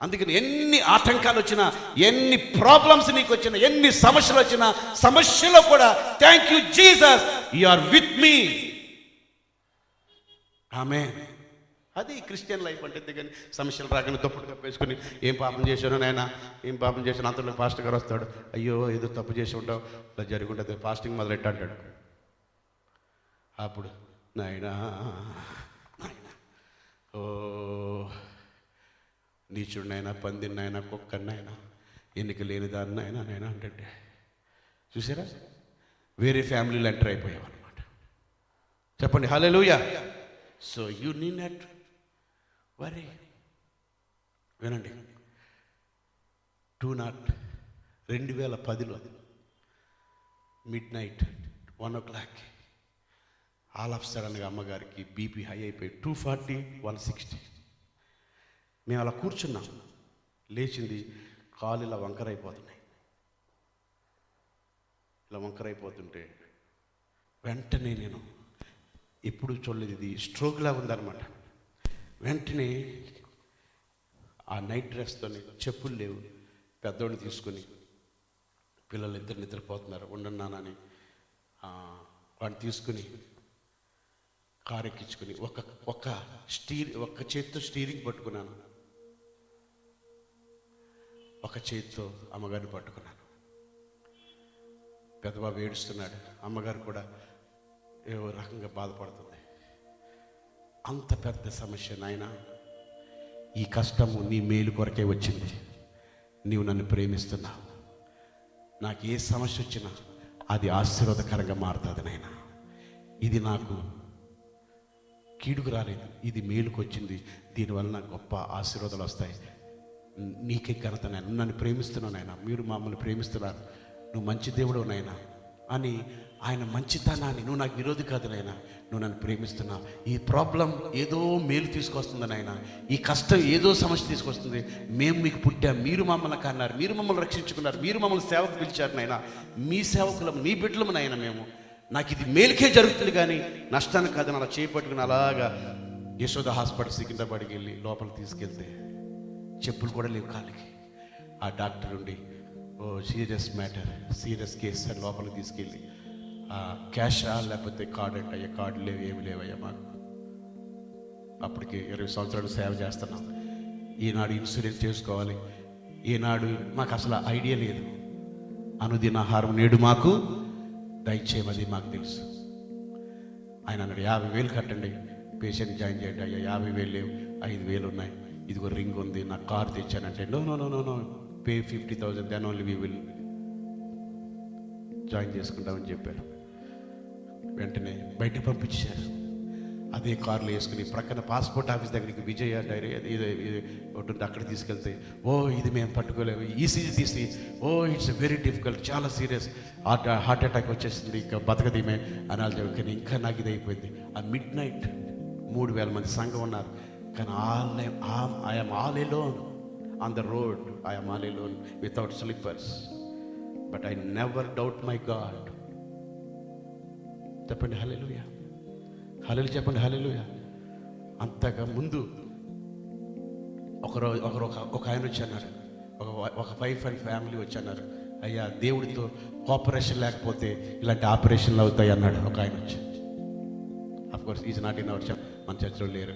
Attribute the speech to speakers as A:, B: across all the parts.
A: అందుకని ఎన్ని ఆటంకాలు వచ్చినా, ఎన్ని ప్రాబ్లమ్స్ నీకు వచ్చినా, ఎన్ని సమస్యలు వచ్చినా, సమస్యలో కూడా thank you Jesus, you are with me. Amen. అది క్రిస్టియన్ లైఫ్ అంటే. ఎందుకని సమస్యలు రాగానే తప్పుడు కప్పేసుకుని ఏం పాపం చేశాను నాయన, ఏం పాపం చేశాను, అంతలో పాస్టర్ గారు వస్తాడు, అయ్యో ఏదో తప్పు చేసి ఉంటావు, ఇలా జరిగి ఉంటుంది, ఫాస్టింగ్ మొదలెట్ట అంటాడు. అప్పుడు నాయనా ఓ నీచుడినైనా, పందినైనా, కుక్కనైనా, ఎన్నిక లేని దాన్నైనా నేను అంటే చూసారా, వేరే ఫ్యామిలీలో ఎంటర్ అయిపోయాం అనమాట. చెప్పండి hallelujah. So you need not worry. వినండి, 2010లో midnight 1 o'clock ఆల్ ఆఫ్ సడన్గా అమ్మగారికి బీపీ హై అయిపోయి 240, 160. మేము అలా కూర్చున్నాం. లేచింది, కాలు ఇలా వంకరైపోతున్నాయి. ఇలా వంకరైపోతుంటే వెంటనే నేను ఎప్పుడు చూడలేదు, ఇది స్ట్రోక్ లాగా ఉందన్నమాట. వెంటనే ఆ నైట్ డ్రెస్తో, చెప్పులు లేవు, పెద్దోడిని తీసుకుని, పిల్లలు ఇద్దరు నిద్రపోతున్నారు, ఉండన్నానని వాడిని తీసుకుని కారు ఎక్కించుకుని ఒక చేతితో స్టీరింగ్ పట్టుకున్నాను, ఒక చేతితో అమ్మగారిని పట్టుకున్నాను. పెద్దబాబు ఏడుస్తున్నాడు, అమ్మగారు కూడా ఏవో రకంగా బాధపడుతుంది. అంత పెద్ద సమస్య నాయన, ఈ కష్టము నీ మేలు కొరకే వచ్చింది, నీవు నన్ను ప్రేమిస్తున్నావు, నాకు ఏ సమస్య వచ్చినా అది ఆశీర్వాదకరంగా మారుతుంది నాయన. ఇది నాకు కీడుకు రాలేదు, ఇది మేలుకు వచ్చింది, దీనివల్ల నాకు గొప్ప ఆశీర్వాదాలు వస్తాయి, నీకే ఘనత నాయన, నన్ను ప్రేమిస్తున్నావు నాయన, మీరు మమ్మల్ని ప్రేమిస్తున్నారు, నువ్వు మంచి దేవుడు నాయన అని ఆయన మంచితనాన్ని, నువ్వు నాకు విరోధి కాదు నాయన, నువ్వు నన్ను ప్రేమిస్తున్నావు, ఈ ప్రాబ్లం ఏదో మేలు తీసుకొస్తుంది నాయన, ఈ కష్టం ఏదో సమస్య తీసుకొస్తుంది, మేము మీకు పుట్టాం, మీరు మమ్మల్ని కన్నారు, మీరు మమ్మల్ని రక్షించుకున్నారు, మీరు మమ్మల్ని సేవకు పిలిచారు నాయన, మీ సేవకులం, మీ బిడ్డలము నాయన మేము, నాకు ఇది మేలుకే జరుగుతుంది కానీ నష్టానికి కాదని అలా చేపట్టుకుని అలాగా యశోద హాస్పిటల్ సికింద్రాబాద్కి వెళ్ళి లోపల తీసుకెళ్తే చెప్పులు కూడా లేవు కాలికి. ఆ డాక్టర్ ఉండి ఓ సీరియస్ మ్యాటర్, సీరియస్ కేసు అని లోపలికి తీసుకెళ్ళి క్యాషా లేకపోతే కార్డు అంటే, అయ్యా కార్డు లేవు, ఏమి లేవయ్యా మాకు, అప్పటికి 20 సంవత్సరాలు సేవ చేస్తున్నాం, ఈనాడు ఇన్సూరెన్స్ చేసుకోవాలి, ఈనాడు మాకు అసలు ఐడియా లేదు, అనుదిన ఆహారం నేడు మాకు దయచేయమది మాకు తెలుసు. ఆయన అన్నాడు 50,000 కట్టండి, పేషెంట్ జాయిన్ చేయండి. అయ్యా 50,000 లేవు, 5,000 ఉన్నాయి, ఇదిగో రింగ్ ఉంది, నా కార్ తెచ్చానంటే no no no no no pay 50,000 then only we will join చేసుకుంటామని చెప్పారు. వెంటనే బయటకు పంపించారు. అదే కార్లో వేసుకుని ప్రక్కన పాస్పోర్ట్ ఆఫీస్ దగ్గరికి విజయ డైరీ ఇది ఉంటుంది, అక్కడ తీసుకెళ్తే ఓ ఇది మేము పట్టుకోలేము, ఈసీజీ తీసి ఓ ఇట్స్ వెరీ డిఫికల్ట్, చాలా సీరియస్, హార్ట్ అటాక్ వచ్చేసింది, ఇంకా బతకదీమే అనాలి చెప్పి ఇంకా నాకు ఇది అయిపోయింది. ఆ midnight 3,000 మంది సంఘం ఉన్నారు, కానీ I'm all alone on the road, I'm all alone without slippers, but I never doubt my God. చెప్పండి హల్లెలూయా, హల్లెలూయా, చెప్పండి హల్లెలూయా. అంతగా ముందు ఒక ఆయన వచ్చి అన్నారు, ఒక వైఫ్ అండ్ ఫ్యామిలీ వచ్చి అన్నారు, అయ్యా దేవుడితో కోఆపరేషన్ లేకపోతే ఇలాంటి ఆపరేషన్లు అవుతాయి అన్నాడు ఒక ఆయన వచ్చి. Of course is not in our church, మన చర్చలో లేరు.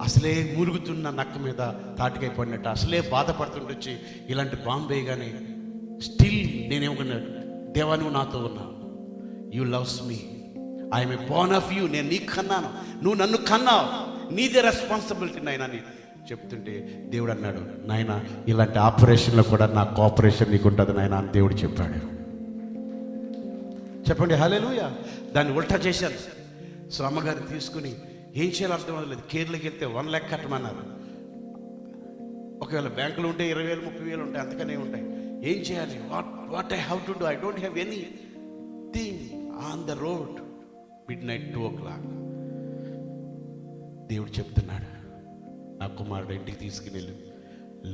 A: అసలే మురుగుతున్న నక్క మీద తాటికాయ పడినట్టు అసలే బాధపడుతుండొచ్చి ఇలాంటి బాంబే కానీ స్టిల్ నేనేమనుకున్నాను, దేవా నువ్వు నాతో ఉన్నావు, you loves me, I'm a Born of you, నేను నీకు కన్నాను, నువ్వు నన్ను కన్నావు, నీదే రెస్పాన్సిబిలిటీ నాయన అని చెప్తుంటే దేవుడు అన్నాడు, నాయన ఇలాంటి ఆపరేషన్లో కూడా నా కోఆపరేషన్ నీకు ఉంటుంది నాయన అని దేవుడు చెప్పాడు. చెప్పండి హల్లెలూయా. దాన్ని ఉల్టా చేశారు. సో అమ్మగారిని తీసుకుని ఏం చేయాలో అర్థం అవ్వలేదు. కేరళకి వెళ్తే 1 lakh కట్టమన్నారు. ఒకవేళ బ్యాంకులు ఉంటే 20,000, 30,000 ఉంటాయి, అంతకనే ఉంటాయి. ఏం చేయాలి, what I have to do, I don't have any thing on the road. midnight 2 o'clock దేవుడు చెప్తున్నాడు, నా కుమారుడు ఇంటికి తీసుకుని వెళ్ళి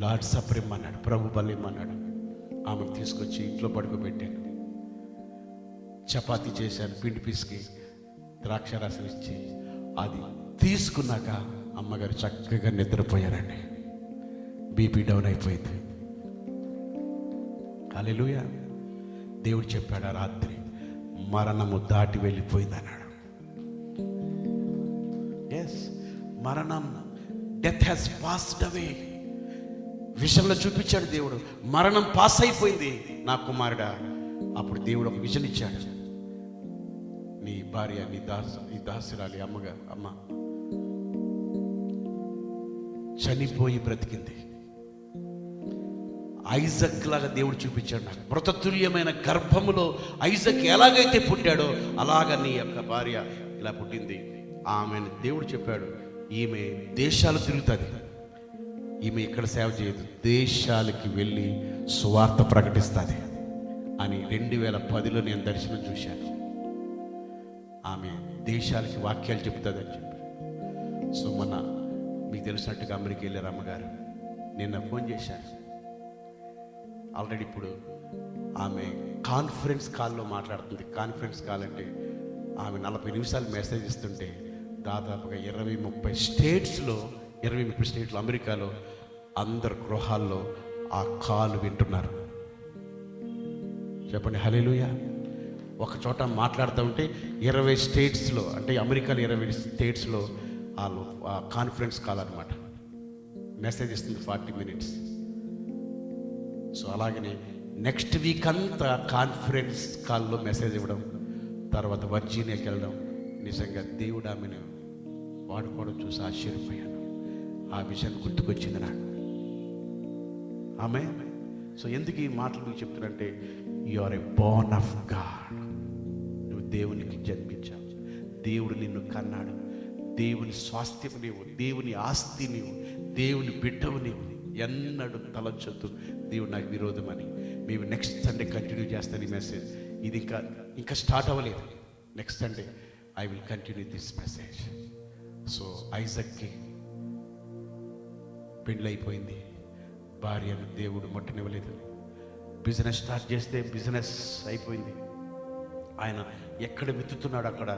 A: లార్డ్ సపర్ ఇమ్మన్నాడు, ప్రభు బలి ఇమ్మన్నాడు. ఆమెను తీసుకొచ్చి ఇంట్లో పడుకోబెట్టాను, చపాతీ చేశాను, పిండి పిసికి ద్రాక్షారసం ఇచ్చి అది తీసుకున్నాక అమ్మగారు చక్కగా నిద్రపోయారండి. బీపీ డౌన్ అయిపోయింది. హల్లెలూయా. దేవుడు చెప్పాడు ఆ రాత్రి, మరణము దాటి వెళ్ళిపోయింది అన్నాడు. ఎస్, మరణం, డెత్ హ్యాస్ పాస్డ్ అవే. విషయంలో చూపించాడు దేవుడు, మరణం పాస్ అయిపోయింది నా కుమారుడా. అప్పుడు దేవుడు ఒక విజన్ ఇచ్చాడు. నీ భార్య, నీ దాసురాలి అమ్మ చనిపోయి బ్రతికింది. ఐజక్ లాగా దేవుడు చూపించాడు నాకు. మృతతుల్యమైన గర్భములో ఐజక్ ఎలాగైతే పుట్టాడో అలాగా నీ యొక్క భార్య ఇలా పుట్టింది. ఆమెను దేవుడు చెప్పాడు, ఈమె దేశాలు తిరుగుతుంది, ఈమె ఇక్కడ సేవ చేయదు, దేశాలకి వెళ్ళి సువార్త ప్రకటిస్తుంది అని 2010లో నేను దర్శనం చూశాను. ఆమె దేశాలకి వాక్యాలు చెబుతుంది అని చెప్పి. సో మొన్న మీకు తెలిసినట్టుగా అమెరికా వెళ్ళారు అమ్మగారు. నిన్న ఫోన్ చేశాను. ఆల్రెడీ ఇప్పుడు ఆమె కాన్ఫరెన్స్ కాల్లో మాట్లాడుతుంది. కాన్ఫరెన్స్ కాల్ అంటే ఆమె 40 నిమిషాలు మెసేజ్ ఇస్తుంటే దాదాపుగా 20-30 స్టేట్స్లో, 20-30 స్టేట్లు అమెరికాలో అందరు గృహాల్లో ఆ కాల్ వింటున్నారు. చెప్పండి హల్లెలూయా. ఒక చోట మాట్లాడుతూ ఉంటే 20 స్టేట్స్లో, అంటే అమెరికాలో 20 స్టేట్స్లో వాళ్ళు ఆ కాన్ఫరెన్స్ కాల్ అనమాట, మెసేజ్ ఇస్తుంది 40 మినిట్స్. సో అలాగనే నెక్స్ట్ వీక్ అంతా కాన్ఫరెన్స్ కాల్లో మెసేజ్ ఇవ్వడం, తర్వాత వర్జీనియాకి వెళ్ళడం. నిజంగా దేవుడు ఆమెను వాడుకోవడం చూసి ఆశ్చర్యపోయాను. ఆ విషయం గుర్తుకొచ్చింది నాకు. ఆమె సో ఎందుకు ఈ మాటలు మీకు చెప్తున్నానంటే, you are a born of God. నువ్వు దేవునికి జన్మించావు, దేవుడు నిన్ను కన్నాడు, దేవుని స్వాస్థ్యం నీవు, దేవుని ఆస్తి నీవు, దేవుని బిడ్డవు నీవు. ఎన్నడూ తలంచొద్దు దేవుడు నాకు విరోధమని. మేము నెక్స్ట్ సండే కంటిన్యూ చేస్తాను ఈ మెసేజ్. ఇది ఇంకా స్టార్ట్ అవ్వలేదు. Next Sunday I will continue this message. So ఐజక్కి పెళ్ళైపోయింది, భార్యను దేవుడు ముట్టనివ్వలేదు. బిజినెస్ స్టార్ట్ చేస్తే బిజినెస్ అయిపోయింది. ఆయన ఎక్కడ వెతుకుతున్నాడు అక్కడ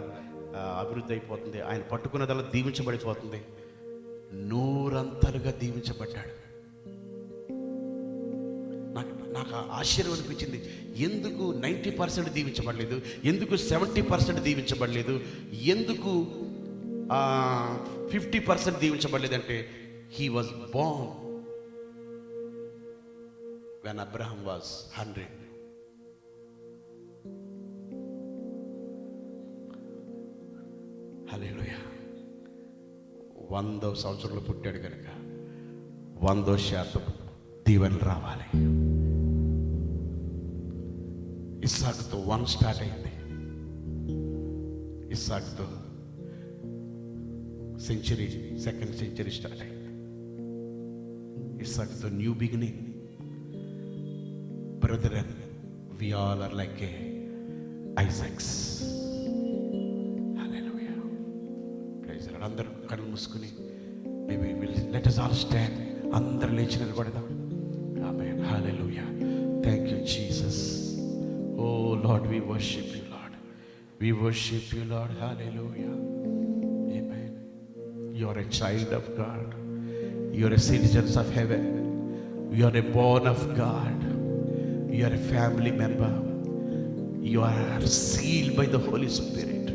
A: అభివృద్ధి అయిపోతుంది. ఆయన పట్టుకున్నదల్లా దీవించబడిపోతుంది. 100 అంతలుగా దీవించబడ్డాడు. నాకు ఆశ్చర్యం అనిపించింది. ఎందుకు 90% దీవించబడలేదు, ఎందుకు 70% దీవించబడలేదు, ఎందుకు 50% దీవించబడలేదు అంటే, he was Born when Abraham was 100. హల్లెలూయా. 100వ సంవత్సరంలో పుట్టాడు కనుక 100% దీవెనలు రావాలి. ఇస్సాకుతో 1 స్టార్ట్ అయింది. ఇస్సాకుతో సెకండ్ సెంచరీ స్టార్ట్ అయింది. ఇస్సాకుతో new beginning. Brethren, we all are like Isaacs. Hallelujah. Praise the Lord. అందరూ కళ్ళు మూసుకుని let us all stand. అందరూ లేచి నిలబడదాం. Amen. Hallelujah. Thank you Jesus. Oh Lord, we worship you Lord. We worship you Lord. Hallelujah. Amen. You are a child of God. You are a citizen of heaven. You are a born of God. You are a family member. You are sealed by the Holy Spirit.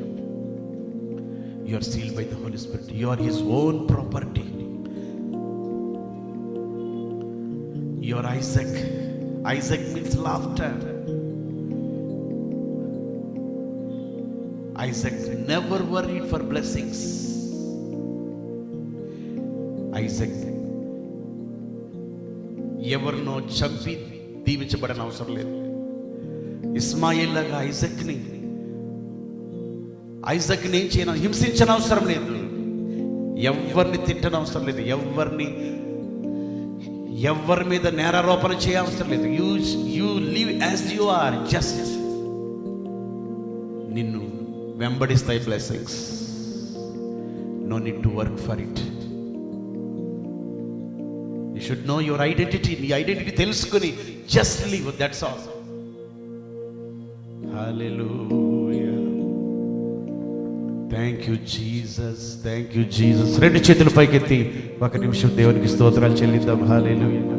A: You are sealed by the Holy Spirit. You are His own property. You are Isaac. Isaac means laughter. Isaac never worried for blessings. Isaac ఎవరినో చంపి దీవించబడని అవసరం లేదు. ఇస్మాయిల్ లాగా ఐజక్ని ఏం చేయను, హింసించని అవసరం లేదు, ఎవరిని తిట్టని అవసరం లేదు, ఎవరి మీద నేరారోపణ చేయవసరం లేదు. You live as you are. Just నిన్ను వెంబడిస్తాయి blessings. No need to work for it. You should know your identity. నీ ఐడెంటిటీ తెలుసుకుని just live. That's all. Hallelujah. Thank you Jesus, thank you Jesus. రెండు చేతులు పైకెత్తి ఒక నిమిషం దేవునికి స్తోత్రాలు చెల్లిద్దాం. హల్లెలూయా.